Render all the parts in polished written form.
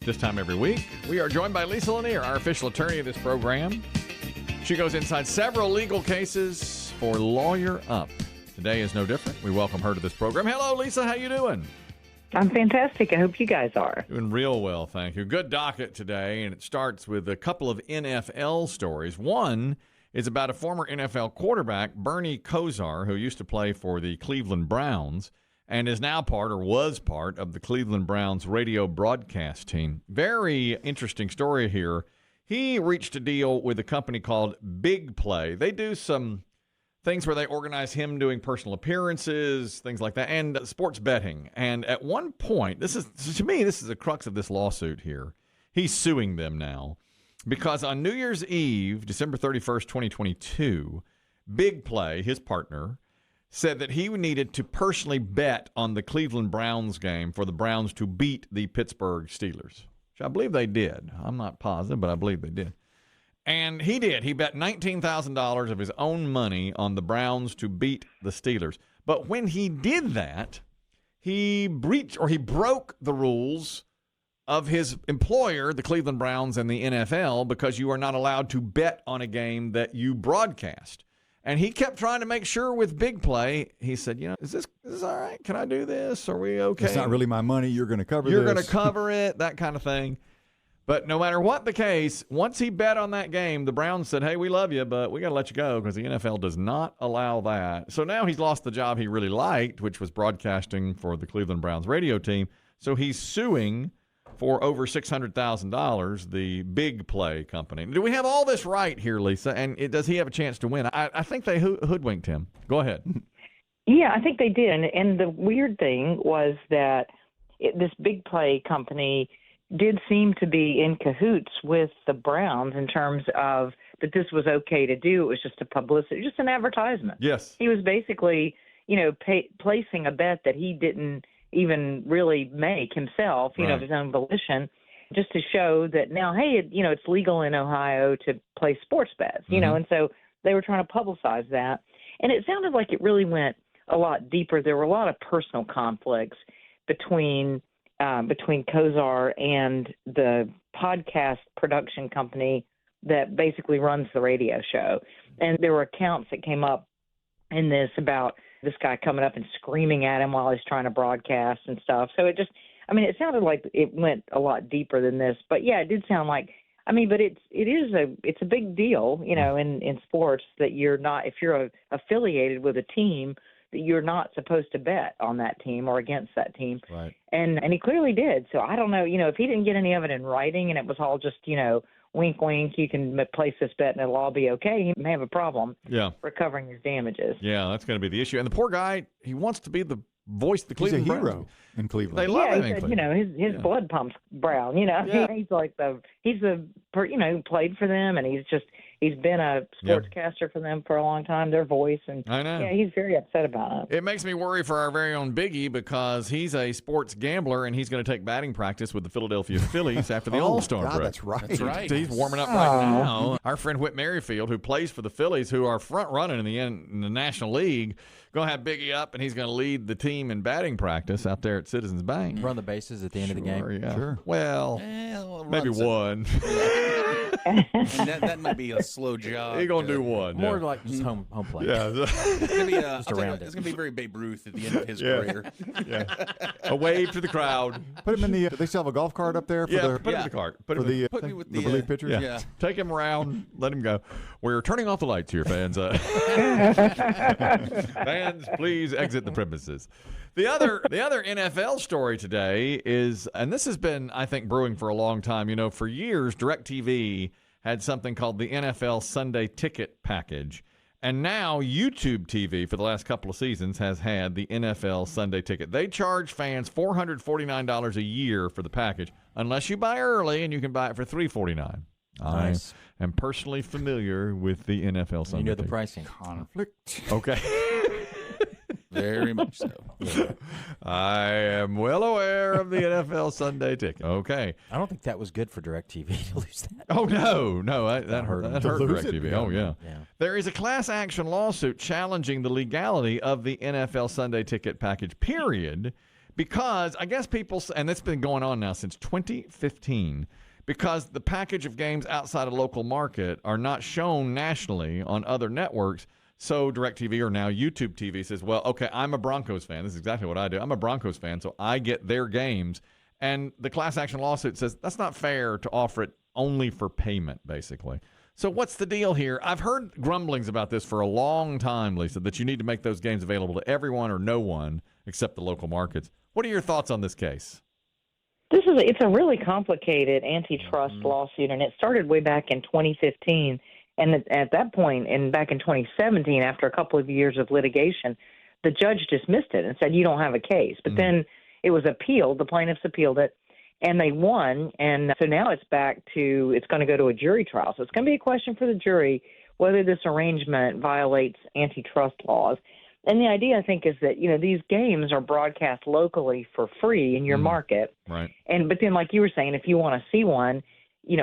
This time every week, we are joined by Lisa Lanier, our official attorney of this program. She goes inside several legal cases for Lawyer Up. Today is no different. We welcome her to this program. Hello, Lisa. How you doing? I'm fantastic. I hope you guys are. Doing real well, thank you. Good docket today, and it starts with a couple of NFL stories. One is about a former NFL quarterback, Bernie Kosar, who used to play for the Cleveland Browns and is now part or was part of the Cleveland Browns radio broadcast team. Very interesting story here. He reached a deal with a company called Big Play. They do some things where they organize him doing personal appearances, things like that, and sports betting. And at one point, this is the crux of this lawsuit here. He's suing them now because on New Year's Eve, December 31st, 2022, Big Play, his partner, said that he needed to personally bet on the Cleveland Browns game for the Browns to beat the Pittsburgh Steelers, which I believe they did. I'm not positive, but I believe they did. And he did. He bet $19,000 of his own money on the Browns to beat the Steelers. But when he did that, he broke the rules of his employer, the Cleveland Browns and the NFL, because you are not allowed to bet on a game that you broadcast. And he kept trying to make sure with Big Play. He said, is this all right? Can I do this? Are we okay? It's not really my money. You're going to cover this. You're going to cover it, that kind of thing. But no matter what the case, once he bet on that game, the Browns said, hey, we love you, but we got to let you go because the NFL does not allow that. So now he's lost the job he really liked, which was broadcasting for the Cleveland Browns radio team. So he's suing for over $600,000, the Big Play company. Do we have all this right here, Lisa? And does he have a chance to win? I think they hoodwinked him. Go ahead. Yeah, I think they did. And the weird thing was that this Big Play company did seem to be in cahoots with the Browns in terms of that this was okay to do. It was just a publicity, just an advertisement. Yes. He was basically, placing a bet that he didn't even really make himself, of his own volition, just to show that now, hey, it's legal in Ohio to play sports bets, and so they were trying to publicize that. And it sounded like it really went a lot deeper. There were a lot of personal conflicts between Kosar and the podcast production company that basically runs the radio show. And there were accounts that came up in this about this guy coming up and screaming at him while he's trying to broadcast and stuff. So it sounded like it went a lot deeper than this. But yeah, it did sound like, but it's a big deal, in sports that you're not, if you're affiliated with a team, that you're not supposed to bet on that team or against that team. Right. And he clearly did. So I don't know, if he didn't get any of it in writing and it was all just, wink, wink, you can place this bet and it'll all be okay, he may have a problem recovering his damages. Yeah, that's going to be the issue. And the poor guy, he wants to be the voice of the Cleveland Browns. He's a hero Browns. in Cleveland. They love him in said, Cleveland. his blood pumps brown, He's like who played for them, and he's been a sportscaster for them for a long time, their voice. And I know. Yeah, he's very upset about it. It makes me worry for our very own Biggie because he's a sports gambler and he's going to take batting practice with the Philadelphia Phillies after the All-Star break. That's right. That's right. He's warming up right now. Our friend Whit Merrifield, who plays for the Phillies, who are front running in the National League, going to have Biggie up and he's going to lead the team in batting practice out there at Citizens Bank. Run the bases at the end of the game. Yeah. Sure. Well, maybe one. And that might be a slow job. He's going to do one. More like just home plate. Yeah. It's going to be It's going to be very Babe Ruth at the end of his career. Yeah. A wave to the crowd. Put him in they still have a golf cart up there for put him in the cart. Put for him Put me with the relief pitchers. Yeah. Take him around. Let him go. We're turning off the lights here, fans. Fans, please exit the premises. The other NFL story today is, and this has been, I think, brewing for a long time. For years, DirecTV had something called the NFL Sunday Ticket Package. And now YouTube TV, for the last couple of seasons, has had the NFL Sunday Ticket. They charge fans $449 a year for the package, unless you buy early, and you can buy it for $349. Nice. I am personally familiar with the NFL Sunday You know the Ticket. pricing. Conflict. Okay. Very much so. Yeah. I am well aware of the NFL Sunday Ticket. Okay. I don't think that was good for DirecTV to lose that. Oh, no, that hurt lose it? DirecTV. Oh, yeah. Yeah. There is a class action lawsuit challenging the legality of the NFL Sunday Ticket package, period, because I guess people, and it's been going on now since 2015, because the package of games outside a local market are not shown nationally on other networks. So DirecTV, or now YouTube TV, says, well, okay, I'm a Broncos fan. This is exactly what I do. I'm a Broncos fan, so I get their games. And the class action lawsuit says that's not fair to offer it only for payment, basically. So what's the deal here? I've heard grumblings about this for a long time, Lisa, that you need to make those games available to everyone or no one except the local markets. What are your thoughts on this case? It's a really complicated antitrust lawsuit, and it started way back in 2015. And at that point, and back in 2017, after a couple of years of litigation, the judge dismissed it and said, you don't have a case. But then it was appealed. The plaintiffs appealed it, and they won. And so now it's going to go to a jury trial. So it's going to be a question for the jury whether this arrangement violates antitrust laws. And the idea, I think, is that, these games are broadcast locally for free in your market. Right. But then, like you were saying, if you want to see one,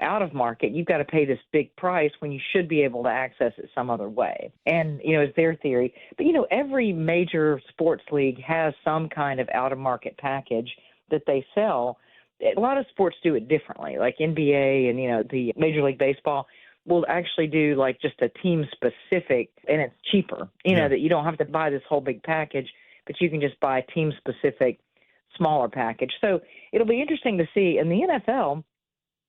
out of market, you've got to pay this big price when you should be able to access it some other way. And, it's their theory. But, every major sports league has some kind of out-of-market package that they sell. A lot of sports do it differently, like NBA and, the Major League Baseball will actually do like just a team specific, and it's cheaper, that you don't have to buy this whole big package, but you can just buy a team specific smaller package. So it'll be interesting to see. And the NFL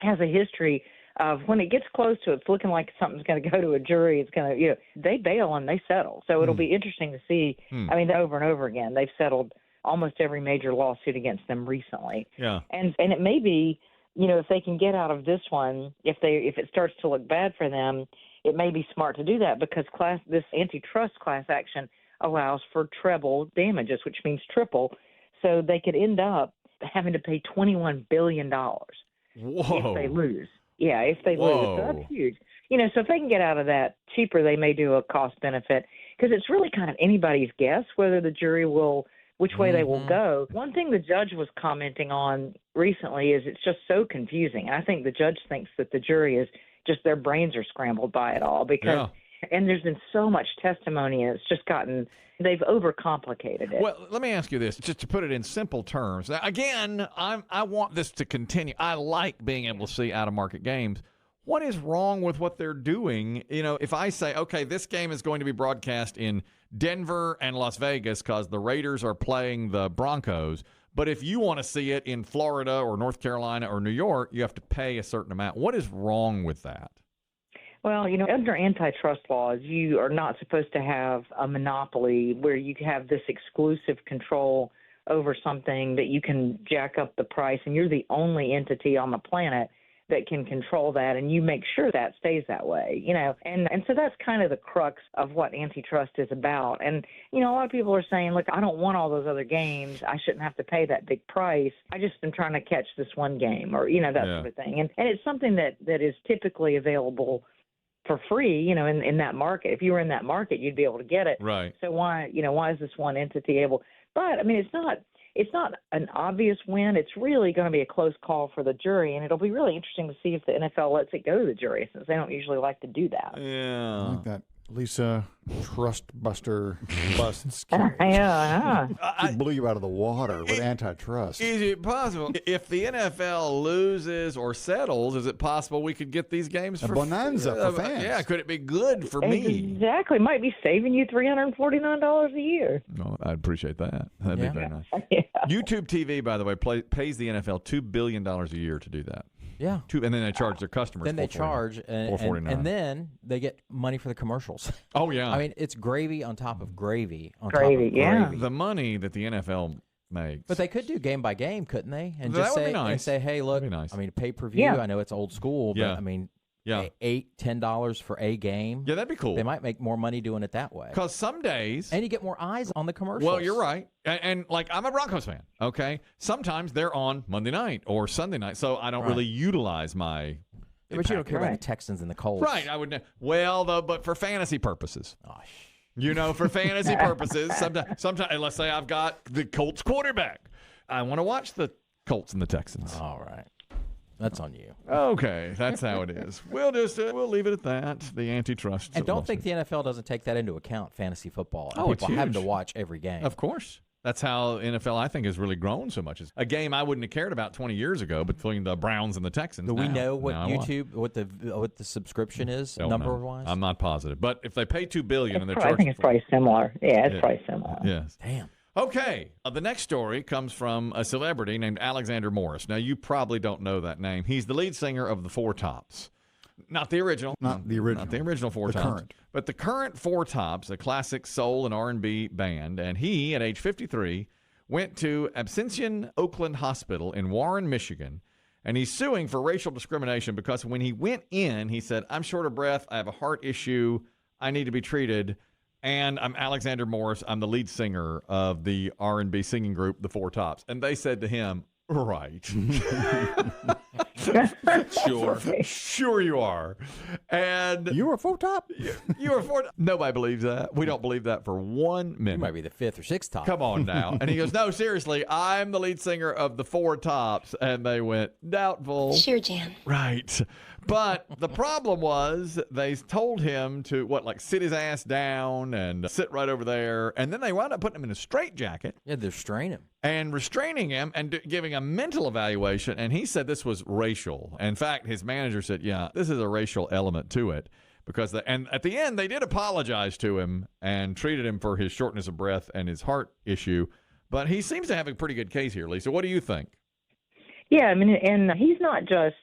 has a history of when it gets close to it's looking like something's going to go to a jury, it's going to, they bail and they settle. So it'll be interesting to see. I mean, over and over again, they've settled almost every major lawsuit against them recently. Yeah. And it may be, if they can get out of this one, if it starts to look bad for them, it may be smart to do that because this antitrust class action allows for treble damages, which means triple. So they could end up having to pay $21 billion Whoa. if they lose. Yeah, if they Whoa. lose. So that's huge. So if they can get out of that cheaper, they may do a cost benefit because it's really kind of anybody's guess whether the jury which way they will go. One thing the judge was commenting on recently is it's just so confusing. I think the judge thinks that the jury is just their brains are scrambled by it all because and there's been so much testimony and it's just they've overcomplicated it. Well, let me ask you this, just to put it in simple terms. Now, again, I want this to continue. I like being able to see out-of-market games. What is wrong with what they're doing? If I say, okay, this game is going to be broadcast in Denver and Las Vegas because the Raiders are playing the Broncos, but if you want to see it in Florida or North Carolina or New York, you have to pay a certain amount. What is wrong with that? Well, under antitrust laws, you are not supposed to have a monopoly where you have this exclusive control over something that you can jack up the price, and you're the only entity on the planet that can control that, and you make sure that stays that way, and so that's kind of the crux of what antitrust is about. And, a lot of people are saying, look, I don't want all those other games. I shouldn't have to pay that big price. I just am trying to catch this one game or, that sort of thing. And it's something that is typically available for free, in that market. If you were in that market, you'd be able to get it. Right. So why is this one entity able? But, I mean, it's not an obvious win. It's really going to be a close call for the jury, and it'll be really interesting to see if the NFL lets it go to the jury since they don't usually like to do that. Yeah. I like that Lisa Trust Buster busts. Yeah. She blew you out of the water with antitrust. Is it possible if the NFL loses or settles? Is it possible we could get these games A for bonanza for fans. Yeah, could it be good for me? Exactly. Might be saving you $349 a year. No, I'd appreciate that. That'd be very nice. Yeah. YouTube TV, by the way, pays the NFL $2 billion a year to do that. Yeah. And then they charge their customers. Then they charge, and then they get money for the commercials. Oh yeah. I mean, it's gravy on top of gravy on Gravy, top of yeah. gravy. The money that the NFL makes. But they could do game by game, couldn't they? And That just would be say nice. and say, hey, look, That'd be nice. I mean, pay per view. Yeah. I know it's old school, but Yeah. I mean, Yeah. $8-10 for a game. Yeah, that'd be cool. They might make more money doing it that way. Because some days. And you get more eyes on the commercials. Well, you're right. And like, I'm a Broncos fan, okay? Sometimes they're on Monday night or Sunday night, so I don't really utilize my. Yeah, but you don't care about Right. the Texans and the Colts. Right, I would. Well, though, but for fantasy purposes. Oh, For fantasy purposes, sometimes, let's say I've got the Colts quarterback. I want to watch the Colts and the Texans. all right. That's on you. Okay, that's how it is. We'll leave it at that. The antitrust. And don't think the NFL doesn't take that into account, fantasy football. And Oh, it's people having to huge. watch every game. Of course. That's how NFL, I think, has really grown so much. It's a game I wouldn't have cared about 20 years ago between the Browns and the Texans. Do we know what YouTube, what the subscription is, number-wise? I'm not positive. But if they pay $2 billion and they're charging, I think it's probably similar. Yeah, it's probably similar. Yes. Damn. Okay. The next story comes from a celebrity named Alexander Morris. Now, you probably don't know that name. He's the lead singer of the Four Tops. Not the original. Not the original. Not the original Four Tops. Current. But the current Four Tops, a classic soul and R&B band. And he, at age 53, went to Ascension Oakland Hospital in Warren, Michigan, and he's suing for racial discrimination because when he went in, he said, I'm short of breath, I have a heart issue, I need to be treated, and I'm Alexander Morris, I'm the lead singer of the R&B singing group, the Four Tops. And they said to him, right. Sure you are. And you were a Four Top? You were a Four Top. Nobody believes that. We don't believe that for 1 minute. You might be the fifth or sixth top. Come on now. And he goes, no, seriously, I'm the lead singer of the Four Tops. And they went, doubtful. Sure, Jan. Right. But the problem was they told him to, sit his ass down and sit right over there. And then they wound up putting him in a straitjacket. Yeah, they're restraining him. And restraining him and giving a mental evaluation. And he said this was racial. In fact, his manager said, yeah, this is a racial element to it. And at the end, they did apologize to him and treated him for his shortness of breath and his heart issue. But he seems to have a pretty good case here, Lisa. What do you think? Yeah, I mean, and he's not just,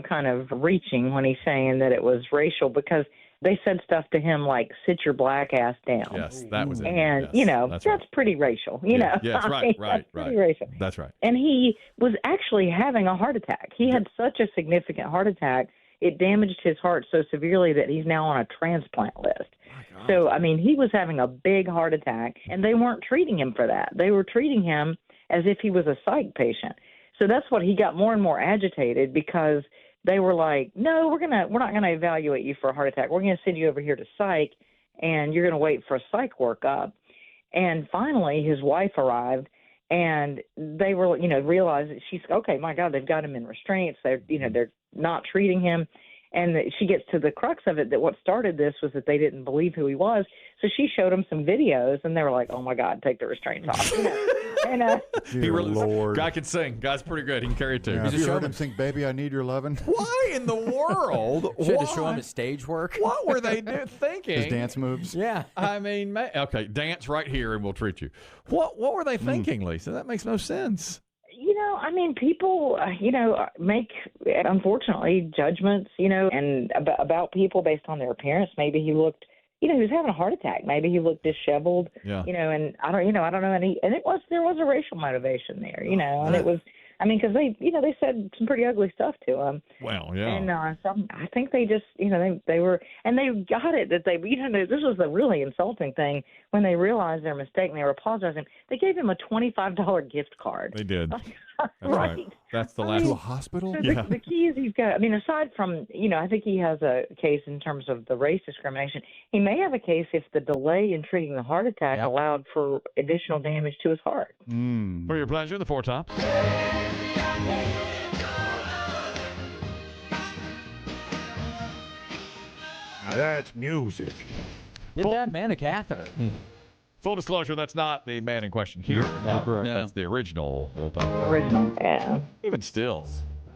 kind of reaching when he's saying that it was racial, because they said stuff to him like, sit your black ass down. Yes, that was it. And, yes, that's pretty racial, know. Yes, right. Pretty racial. That's right. And he was actually having a heart attack. He had such a significant heart attack, it damaged his heart so severely that he's now on a transplant list. So, I mean, he was having a big heart attack, and they weren't treating him for that. They were treating him as if he was a psych patient. So that's what he got more and more agitated, because they were like, no, we're not gonna evaluate you for a heart attack. We're gonna send you over here to psych, and you're gonna wait for a psych workup. And finally, his wife arrived, and they were, realized that she's okay. My God, they've got him in restraints. They're not treating him. And she gets to the crux of it, that what started this was that they didn't believe who he was. So she showed them some videos, and they were like, oh, my God, take the restraints off. And, he really, Lord. Guy can sing. Guy's pretty good. He can carry it, too. Yeah, have you heard him sing, Baby, I Need Your Lovin'? Why in the world? Should have shown him his stage work. What were they thinking? His dance moves? Yeah. I mean, okay, dance right here, and we'll treat you. What were they thinking, Lisa? That makes no sense. I mean, people, make, unfortunately, judgments, and about people based on their appearance. Maybe he looked, he was having a heart attack. Maybe he looked disheveled, and I don't know any, and there was a racial motivation there, and it was, because they said some pretty ugly stuff to him. Well, yeah. And so I think they just, they were, and they got it that they, this was the really insulting thing when they realized their mistake and they were apologizing. They gave him a $25 gift card. They did. That's right. That's the last. To a hospital? So the key is he's got, aside from, I think he has a case in terms of the race discrimination. He may have a case if the delay in treating the heart attack allowed for additional damage to his heart. For your pleasure, the Four Tops. Now that's music. Get that man a catheter. Full disclosure, that's not the man in question here. No, correct. That's the original. Yeah. Even still,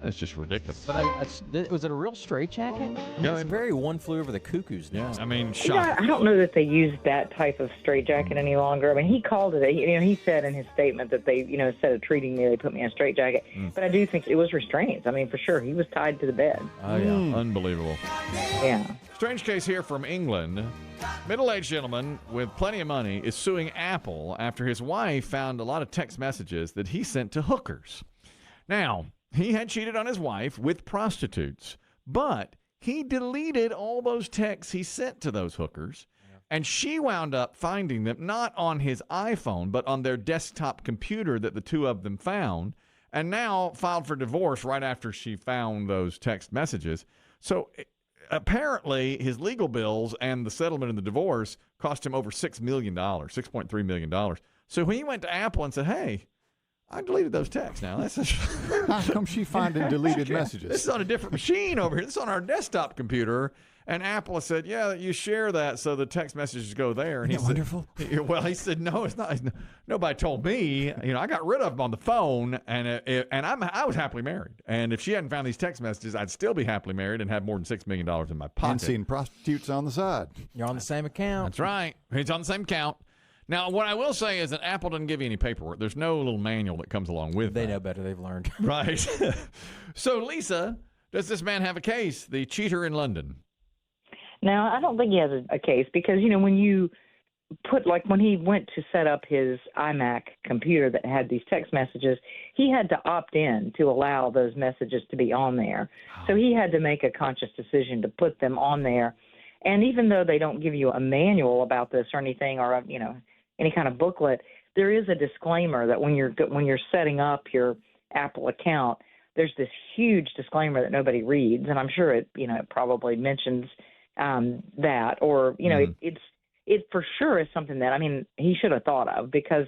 that's just ridiculous. But was it a real straitjacket? No, it's very One Flew Over the Cuckoo's Nest. I mean, I don't know that they use that type of straitjacket any longer. I mean, he called it, he said in his statement that they, instead of treating me, they put me in a straitjacket. But I do think it was restraints. I mean, for sure, he was tied to the bed. Oh, yeah. Unbelievable. Yeah. Strange case here from England. Middle-aged gentleman with plenty of money is suing Apple after his wife found a lot of text messages that he sent to hookers. Now, he had cheated on his wife with prostitutes, but he deleted all those texts he sent to those hookers, and she wound up finding them not on his iPhone, but on their desktop computer that the two of them found, and now filed for divorce right after she found those text messages. So apparently, his legal bills and the settlement and the divorce cost him over $6 million, $6.3 million. So when he went to Apple and said, hey, I deleted those texts now. How come she finding deleted messages? This is on a different machine over here. This is on our desktop computer. And Apple has said, yeah, you share that so the text messages go there. And Isn't that wonderful? Well, he said, no, it's not. Nobody told me. I got rid of them on the phone, and I was happily married. And if she hadn't found these text messages, I'd still be happily married and have more than $6 million in my pocket. And seeing prostitutes on the side. You're on the same account. That's right. He's on the same account. Now, what I will say is that Apple doesn't give you any paperwork. There's no little manual that comes along with They that. know better. They've learned. Right. So, Lisa, does this man have a case? The cheater in London. Now, I don't think he has a case because, when you put, like when he went to set up his iMac computer that had these text messages, he had to opt in to allow those messages to be on there. So he had to make a conscious decision to put them on there. And even though they don't give you a manual about this or anything or, any kind of booklet, there is a disclaimer that when you're setting up your Apple account, there's this huge disclaimer that nobody reads. And I'm sure it probably mentions that, or it for sure is something that he should have thought of, because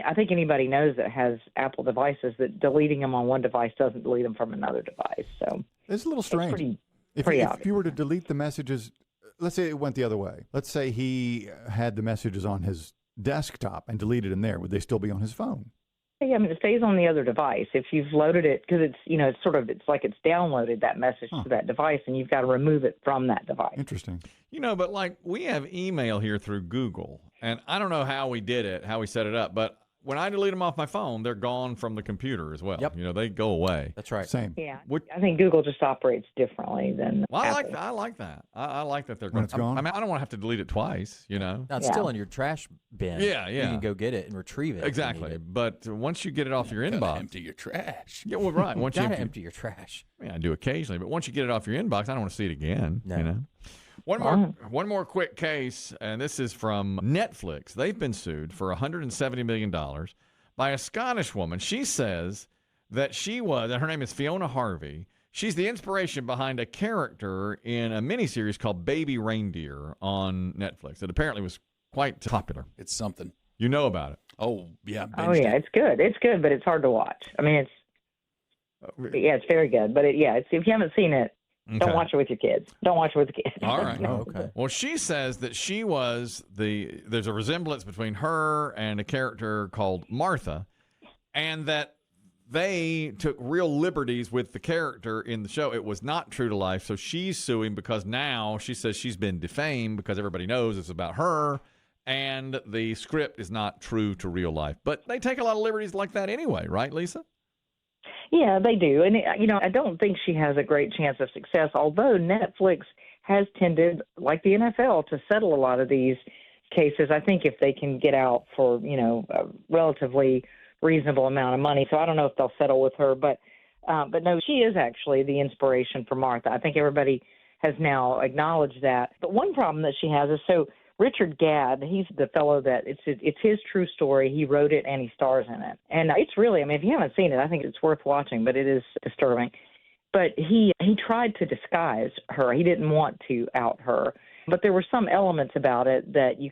I think anybody knows that has Apple devices that deleting them on one device doesn't delete them from another device. So it's a little strange. If you were to delete the messages, let's say it went the other way. Let's say he had the messages on his desktop and deleted them there. Would they still be on his phone? Yeah, it stays on the other device. If you've loaded it, because it's like it's downloaded that message to that device, and you've got to remove it from that device. Interesting. But like we have email here through Google, and I don't know how we did it, how we set it up, but when I delete them off my phone, they're gone from the computer as well. Yep. They go away. That's right. Same. Yeah. I think Google just operates differently than Well, Apple. I like that. I like that they're When it's gone? I don't want to have to delete it twice, Now, it's still in your trash bin. Yeah. You can go get it and retrieve it. Exactly. But once you get it off your inbox. Empty your trash. Yeah, well, right. Once You got to empty your trash. I do occasionally, but once you get it off your inbox, I don't want to see it again. No. One more quick case, and this is from Netflix. They've been sued for $170 million by a Scottish woman. She says that her name is Fiona Harvey. She's the inspiration behind a character in a miniseries called Baby Reindeer on Netflix that apparently was quite popular. It's something. You know about it. Oh, yeah. It's good. It's good, but it's hard to watch. It's very good. But if you haven't seen it, don't watch it with your kids. Don't watch it with the kids. All right. Oh, okay. Well, she says that she was there's a resemblance between her and a character called Martha, and that they took real liberties with the character in the show. It was not true to life. So she's suing because now she says she's been defamed because everybody knows it's about her and the script is not true to real life. But they take a lot of liberties like that anyway, right, Lisa? Yeah, they do. And, I don't think she has a great chance of success, although Netflix has tended, like the NFL, to settle a lot of these cases. I think if they can get out for, a relatively reasonable amount of money. So I don't know if they'll settle with her. But no, she is actually the inspiration for Martha. I think everybody has now acknowledged that. But one problem that she has is Richard Gadd, he's the fellow that it's his true story. He wrote it and he stars in it. And it's really, if you haven't seen it, I think it's worth watching, but it is disturbing. But he tried to disguise her. He didn't want to out her. But there were some elements about it that he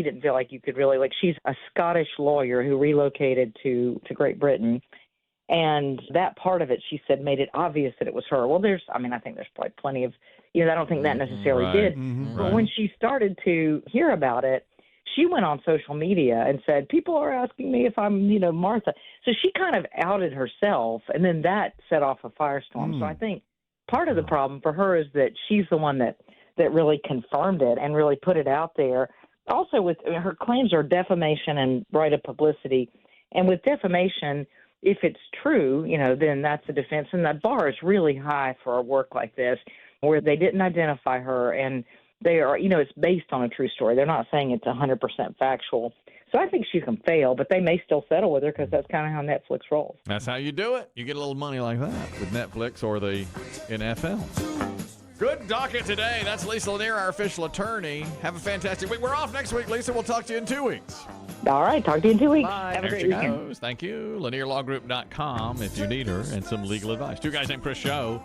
didn't feel like you could really, like, she's a Scottish lawyer who relocated to Great Britain. And that part of it, she said, made it obvious that it was her. Well, I think there's probably plenty of, I don't think that necessarily did. Mm-hmm. But when she started to hear about it, she went on social media and said, people are asking me if I'm, Martha. So she kind of outed herself, and then that set off a firestorm. So I think part of the problem for her is that she's the one that really confirmed it and really put it out there. Also, with her claims are defamation and right of publicity. And with defamation, if it's true, then that's a defense. And that bar is really high for a work like this, where they didn't identify her, and they are, it's based on a true story. They're not saying it's 100% factual. So I think she can fail, but they may still settle with her because that's kind of how Netflix rolls. That's how you do it. You get a little money like that with Netflix or the NFL. Good docket today. That's Lisa Lanier, our official attorney. Have a fantastic week. We're off next week, Lisa. We'll talk to you in 2 weeks. All right. Talk to you in 2 weeks. Bye. Have a There great she weekend. goes. Thank you. LanierLawGroup.com if you need her and some legal advice. Two Guys Named Chris show.